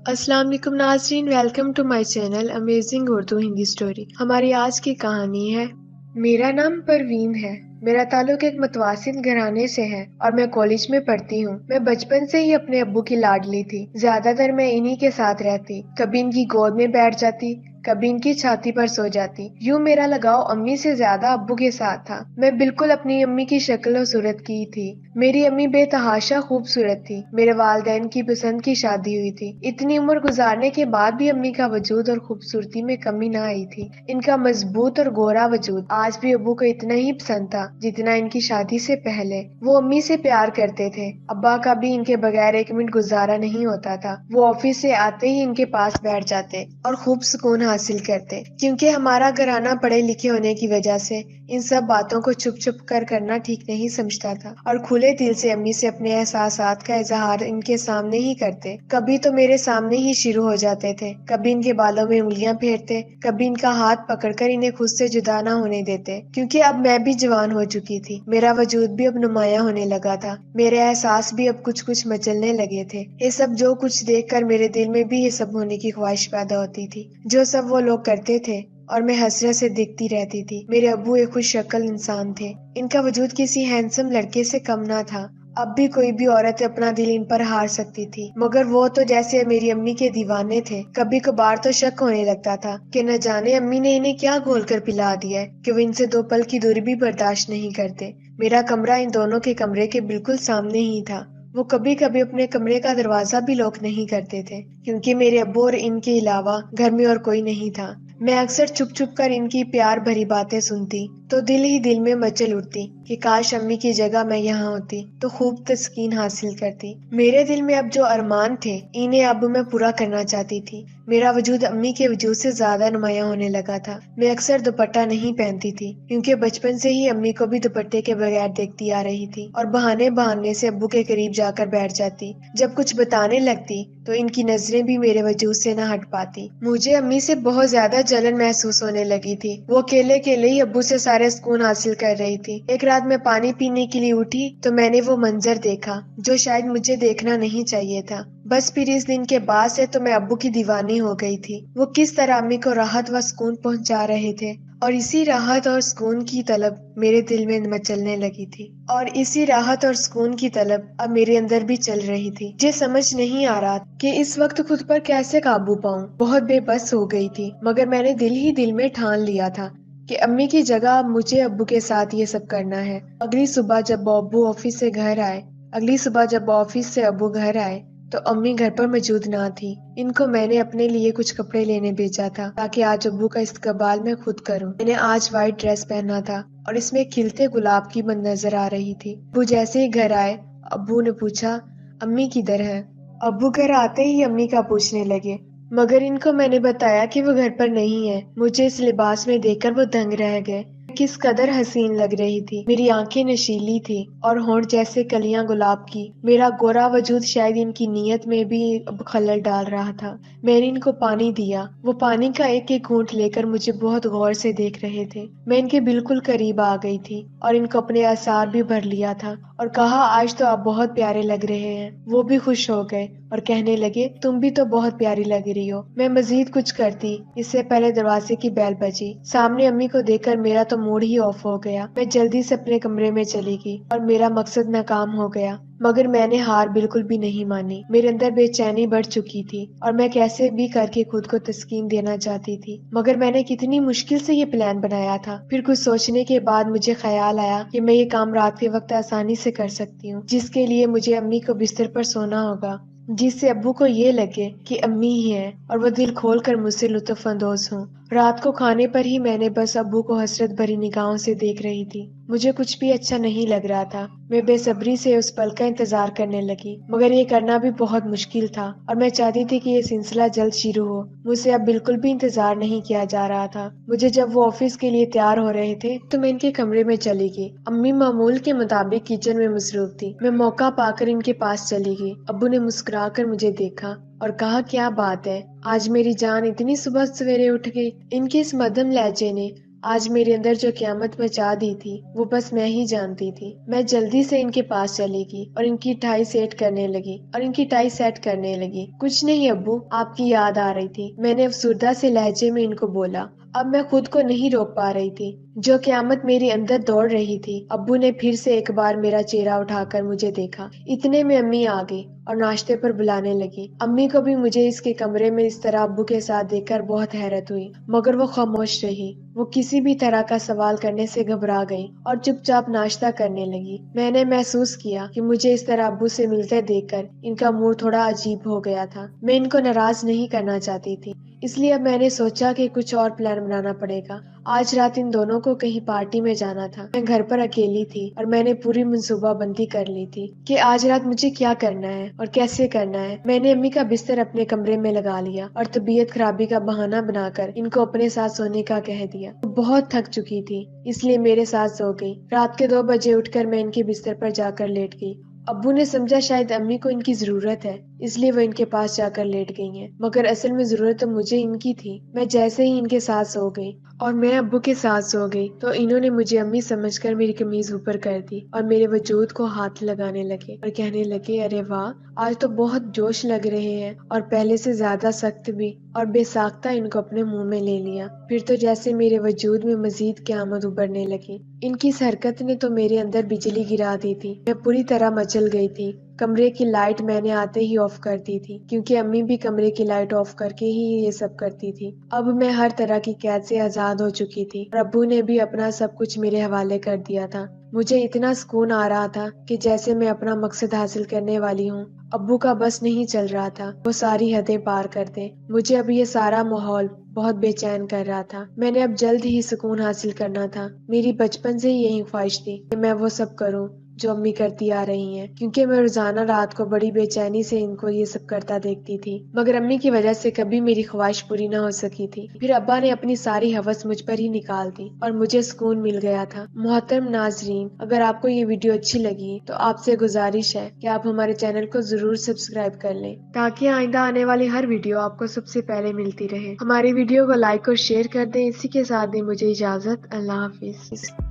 अस्सलाम वालेकुम नाज़रीन, welcome to my channel amazing Urdu Hindi story. हमारी आज की कहानी है। मेरा नाम परवीन है। मेरा ताल्लुक एक मुतवासित घराने से है और मैं कॉलेज में पढ़ती हूँ। मैं बचपन से ही अपने अब्बू की लाडली थी। ज्यादातर मैं इन्हीं के साथ रहती, कभी इनकी गोद में बैठ जाती, कभी इनकी छाती पर सो जाती। यूँ मेरा लगाव अम्मी से ज्यादा अब्बू के साथ था। मैं बिल्कुल अपनी अम्मी की शक्ल और सूरत की थी। मेरी अम्मी बेतहाशा खूबसूरत थी। मेरे वालिदैन की पसंद की शादी हुई थी। इतनी उम्र गुजारने के बाद भी अम्मी का वजूद और खूबसूरती में कमी ना आई थी। इनका मजबूत और गोरा वजूद आज भी अब्बू को इतना ही पसंद था जितना इनकी शादी से पहले। वो अम्मी से प्यार करते थे। अब्बा का भी इनके बगैर एक मिनट गुजारा नहीं होता था। वो ऑफिस से आते ही इनके पास बैठ जाते और खूब सुकून हासिल करते। क्योंकि हमारा घराना पढ़े लिखे होने की वजह से इन सब बातों को छुप छुप कर करना ठीक नहीं समझता था और खुले दिल से अम्मी से अपने एहसासात का इजहार इनके सामने ही करते। कभी तो मेरे सामने ही शुरू हो जाते थे। कभी इनके बालों में उंगलियां फेरते, कभी इनका हाथ पकड़कर इन्हें खुद से जुदा ना होने देते। क्योंकि अब मैं भी जवान हो चुकी थी। मेरा वजूद भी अब नुमाया होने लगा था। मेरे एहसास भी अब कुछ कुछ मचलने लगे थे। ये सब जो कुछ देखकर मेरे दिल में भी ये सब होने की ख्वाहिश पैदा होती थी जो सब वो लोग करते थे, और मैं हसरत से देखती रहती थी। मेरे अब्बू एक खुश शक्ल इंसान थे। इनका वजूद किसी हैंडसम लड़के से कम ना था। अब भी कोई भी औरत अपना दिल इन पर हार सकती थी, मगर वो तो जैसे मेरी अम्मी के दीवाने थे। कभी कभार तो शक होने लगता था कि न जाने अम्मी ने इन्हें क्या घोल कर पिला दिया है कि वो इनसे 2 पल की दूरी भी बर्दाश्त नहीं करते। मेरा कमरा इन दोनों के कमरे के बिल्कुल सामने ही था। वो कभी कभी अपने कमरे का दरवाजा भी लॉक नहीं करते थे, क्योंकि मेरे अब्बू और इनके अलावा घर में और कोई नहीं था। मैं अक्सर छुप छुप कर इनकी प्यार भरी बातें सुनती तो दिल ही दिल में मचल उठती कि काश अम्मी की जगह मैं यहाँ होती तो खूब तस्कीन हासिल करती। मेरे दिल में अब जो अरमान थे इन्हें अब मैं पूरा करना चाहती थी। मेरा वजूद अम्मी के वजूद से ज्यादा नुमाया होने लगा था। मैं अक्सर दुपट्टा नहीं पहनती थी, क्योंकि बचपन से ही अम्मी को भी दुपट्टे के बगैर देखती आ रही थी, और बहाने बहाने से अब्बू के करीब जाकर बैठ जाती। जब कुछ बताने लगती तो इनकी नजरें भी मेरे वजूद से न हट पाती। मुझे अम्मी से बहुत ज्यादा जलन महसूस होने लगी थी। वो अकेले अकेले ही अब्बू से सारे सुकून हासिल कर रही थी। एक रात मैं पानी पीने के लिए उठी तो मैंने वो मंजर देखा जो शायद मुझे देखना नहीं चाहिए था। बस फिर इस दिन के बाद से तो मैं अब्बू की दीवानी हो गई थी। वो किस तरह अम्मी को राहत व सुकून पहुंचा रहे थे, और इसी राहत और सुकून की तलब मेरे दिल में मचलने लगी थी, और इसी राहत और सुकून की तलब अब मेरे अंदर भी चल रही थी। मुझे समझ नहीं आ रहा कि इस वक्त खुद पर कैसे काबू पाऊं। बहुत बेबस हो गई थी, मगर मैंने दिल ही दिल में ठान लिया था कि अम्मी की जगह अब मुझे अब्बू के साथ ये सब करना है। अगली सुबह जब ऑफिस से अब्बू घर आए तो अम्मी घर पर मौजूद ना थी। इनको मैंने अपने लिए कुछ कपड़े लेने भेजा था ताकि आज अब्बू का इस्तकबाल मैं खुद करूं। मैंने आज वाइट ड्रेस पहना था और इसमें खिलते गुलाब की बन नजर आ रही थी। अब्बू जैसे ही घर आए, अब्बू ने पूछा, अम्मी किधर है? अब्बू घर आते ही अम्मी का पूछने लगे, मगर इनको मैंने बताया कि वो घर पर नहीं है। मुझे इस लिबास में देखकर वो दंग रह गए। किस कदर हसीन लग रही थी। मेरी आंखें नशीली थी और होंठ जैसे कलियां गुलाब की। मेरा गोरा वजूद शायद इनकी नीयत में भी अब खलल डाल रहा था। मैंने इनको पानी दिया। वो पानी का एक एक घूंट लेकर मुझे बहुत गौर से देख रहे थे। मैं इनके बिल्कुल करीब आ गई थी और इनको अपने आसार भी भर लिया था और कहा, आज तो आप बहुत प्यारे लग रहे हैं। वो भी खुश हो गए और कहने लगे, तुम भी तो बहुत प्यारी लग रही हो। मैं मजीद कुछ करती इससे पहले दरवाजे की बेल बजी। सामने अम्मी को देखकर मेरा तो मूड ही ऑफ हो गया। मैं जल्दी से अपने कमरे में चली गई और मेरा मकसद नाकाम हो गया। मगर मैंने हार बिल्कुल भी नहीं मानी। मेरे अंदर बेचैनी बढ़ चुकी थी और मैं कैसे भी करके खुद को तस्कीन देना चाहती थी। मगर मैंने कितनी मुश्किल से ये प्लान बनाया था। फिर कुछ सोचने के बाद मुझे ख्याल आया कि मैं ये काम रात के वक्त आसानी से कर सकती हूँ, जिसके लिए मुझे अम्मी को बिस्तर पर सोना होगा, जिससे अब्बू को ये लगे कि अम्मी ही है और वो दिल खोल कर मुझसे लुत्फ अंदोज हों। रात को खाने पर ही मैंने बस अब्बू को हसरत भरी निगाहों से देख रही थी। मुझे कुछ भी अच्छा नहीं लग रहा था। मैं बेसब्री से उस पल का इंतजार करने लगी, मगर ये करना भी बहुत मुश्किल था और मैं चाहती थी कि ये सिलसिला जल्द शुरू हो। मुझसे अब बिल्कुल भी इंतजार नहीं किया जा रहा था। मुझे जब वो ऑफिस के लिए तैयार हो रहे थे तो मैं इनके कमरे में चली गई। अम्मी मामूल के मुताबिक किचन में मसरूफ थी। मैं मौका पाकर इनके पास चली गई। अब्बू ने मुस्कुरा कर मुझे देखा और कहा, क्या बात है, आज मेरी जान इतनी सुबह सवेरे उठ गई? इनके इस मध्यम लहजे ने آج میرے اندر جو قیامت مچا دی تھی وہ بس میں ہی جانتی تھی۔ میں جلدی سے ان کے پاس چلی گئی اور ان کی ٹائی سیٹ کرنے لگی۔ کچھ نہیں ابو، آپ کی یاد آ رہی تھی، میں نے افسردہ سے لہجے میں ان کو بولا۔ اب میں خود کو نہیں روک پا رہی تھی، جو قیامت میری اندر دوڑ رہی تھی۔ ابو نے پھر سے ایک بار میرا چہرہ اٹھا کر مجھے دیکھا۔ اتنے میں امی آ گئی اور ناشتے پر بلانے لگی۔ امی کو بھی مجھے اس کے کمرے میں اس طرح ابو کے ساتھ دیکھ کر بہت حیرت ہوئی، مگر وہ خاموش رہی۔ وہ کسی بھی طرح کا سوال کرنے سے گھبرا گئی اور چپ چاپ ناشتہ کرنے لگی۔ میں نے محسوس کیا کہ مجھے اس طرح ابو سے ملتے دیکھ کر ان کا موڈ تھوڑا عجیب ہو گیا تھا۔ میں ان کو ناراض نہیں کرنا چاہتی تھی، اس لیے اب میں نے سوچا کہ کچھ اور پلان بنانا پڑے گا۔ آج رات ان دونوں کو کہیں پارٹی میں جانا تھا۔ میں گھر پر اکیلی تھی اور میں نے پوری منصوبہ بندی کر لی تھی کہ آج رات مجھے کیا کرنا ہے اور کیسے کرنا ہے۔ میں نے امی کا بستر اپنے کمرے میں لگا لیا اور طبیعت خرابی کا بہانہ بنا کر ان کو اپنے ساتھ سونے کا کہہ دیا۔ وہ بہت تھک چکی تھی، اس لیے میرے ساتھ سو گئی۔ رات کے 2 بجے اٹھ کر میں ان کے بستر پر جا کر لیٹ گئی۔ ابو نے سمجھا شاید امی کو ان کی ضرورت ہے، اس لیے وہ ان کے پاس جا کر لیٹ گئی ہیں، مگر اصل میں ضرورت تو مجھے ان کی تھی۔ میں جیسے ہی ان کے ساتھ سو گئی اور میں ابو کے ساتھ سو گئی تو انہوں نے مجھے امی سمجھ کر میری قمیض اوپر کر دی اور میرے وجود کو ہاتھ لگانے لگے اور کہنے لگے، ارے واہ، آج تو بہت جوش لگ رہے ہیں اور پہلے سے زیادہ سخت بھی، اور بے ساختہ ان کو اپنے منہ میں لے لیا۔ پھر تو جیسے میرے وجود میں مزید قیامت ابھرنے لگی۔ ان کی اس حرکت نے تو میرے اندر بجلی گرا دی تھی۔ میں پوری طرح مچل گئی تھی۔ کمرے کی لائٹ میں نے آتے ہی آف کر دی تھی، کیونکہ امی بھی کمرے کی لائٹ آف کر کے ہی یہ سب کرتی تھی۔ اب میں ہر طرح کی قید سے آزاد ہو چکی تھی اور ابو نے بھی اپنا سب کچھ میرے حوالے کر دیا تھا۔ مجھے اتنا سکون آ رہا تھا کہ جیسے میں اپنا مقصد حاصل کرنے والی ہوں۔ ابو کا بس نہیں چل رہا تھا، وہ ساری حدیں پار کر دیں۔ مجھے اب یہ سارا ماحول بہت بے چین کر رہا تھا۔ میں نے اب جلد ہی سکون حاصل کرنا تھا۔ میری بچپن سے ہی یہی خواہش تھی کہ میں وہ سب کروں جو امی کرتی آ رہی ہیں، کیونکہ میں روزانہ رات کو بڑی بے چینی سے ان کو یہ سب کرتا دیکھتی تھی، مگر امی کی وجہ سے کبھی میری خواہش پوری نہ ہو سکی تھی۔ پھر ابا نے اپنی ساری ہوس مجھ پر ہی نکال دی اور مجھے سکون مل گیا تھا۔ محترم ناظرین، اگر آپ کو یہ ویڈیو اچھی لگی تو آپ سے گزارش ہے کہ آپ ہمارے چینل کو ضرور سبسکرائب کر لیں تاکہ آئندہ آنے والی ہر ویڈیو آپ کو سب سے پہلے ملتی رہے۔ ہماری ویڈیو کو لائک اور شیئر کر دیں۔ اسی کے ساتھ دیں مجھے اجازت۔ اللہ حافظ۔